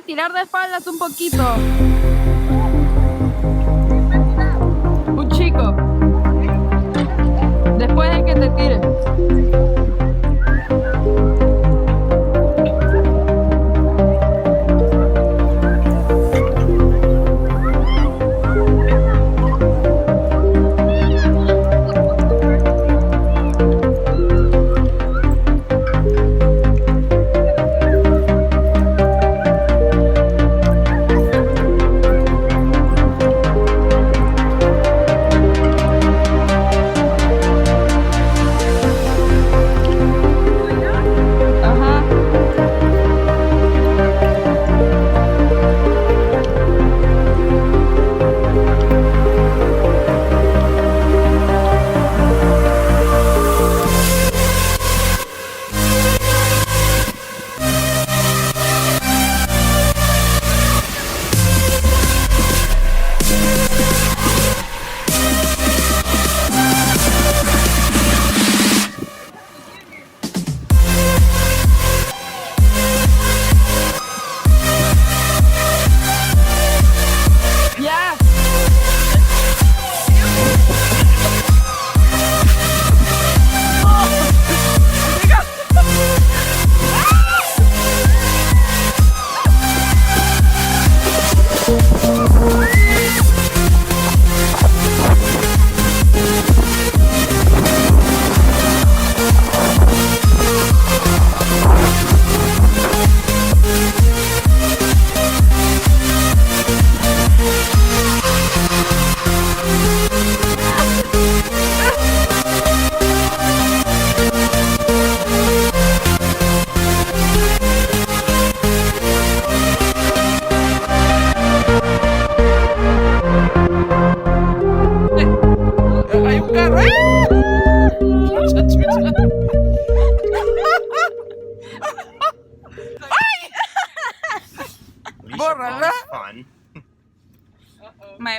tirar de espaldas un poquito. Un chico. Después de que te tire.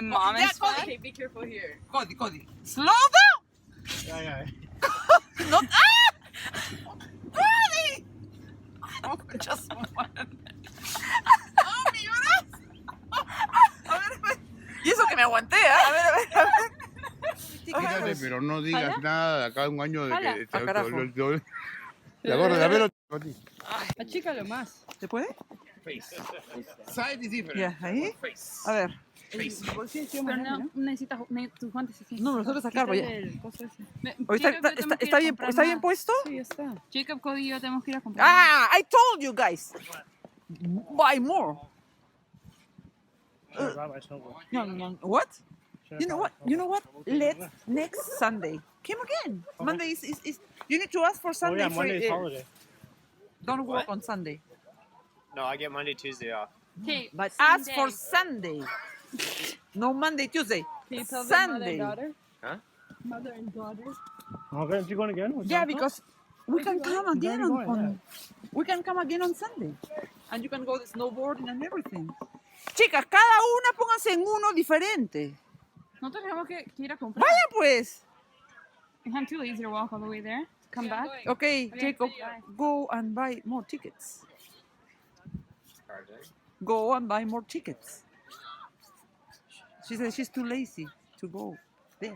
My mom is fun. Okay, be careful here. Cody. Slow down! Yeah. Not Cody! Oh, just one. ¡Oh, mi brazo! A ver. Y eso que me aguanté, ¿eh? A ver. Quítate, pero no digas nada de acá a un año de Jala. que Ah, carajo. te acuerdas de haberlo. Achícalo más. ¿Se puede? Side is different. Ya, ahí. A ver. Pero no necesitas tus guantes así. No, nosotros sacar, voy a... Oh, ¿Está bien puesto? Sí, está. Jacob, Cody y yo tenemos que ir a comprar. Ah, I told you guys. Buy more. No. What? You know what? Let's next Sunday. Come again. Okay. Monday is you need to ask for Sunday. Monday's holiday. Don't work on Sunday. No, I get Monday, Tuesday off. Okay, But ask for Sunday. No Monday, Tuesday. Can you tell Sunday. them mother, daughter? Huh? Mother and daughter. Okay, you going again? Yeah, because we can come again Very good, on we can come again on Sunday. And you can go snowboarding and everything. Chicas, cada una pónganse en uno diferente. Nosotros tenemos que ir a comprar. Vaya pues. I'm too lazy to walk all the way there. Come back. Okay, Jacob, bye. go and buy more tickets. Go and buy more tickets. She said she's too lazy to go there.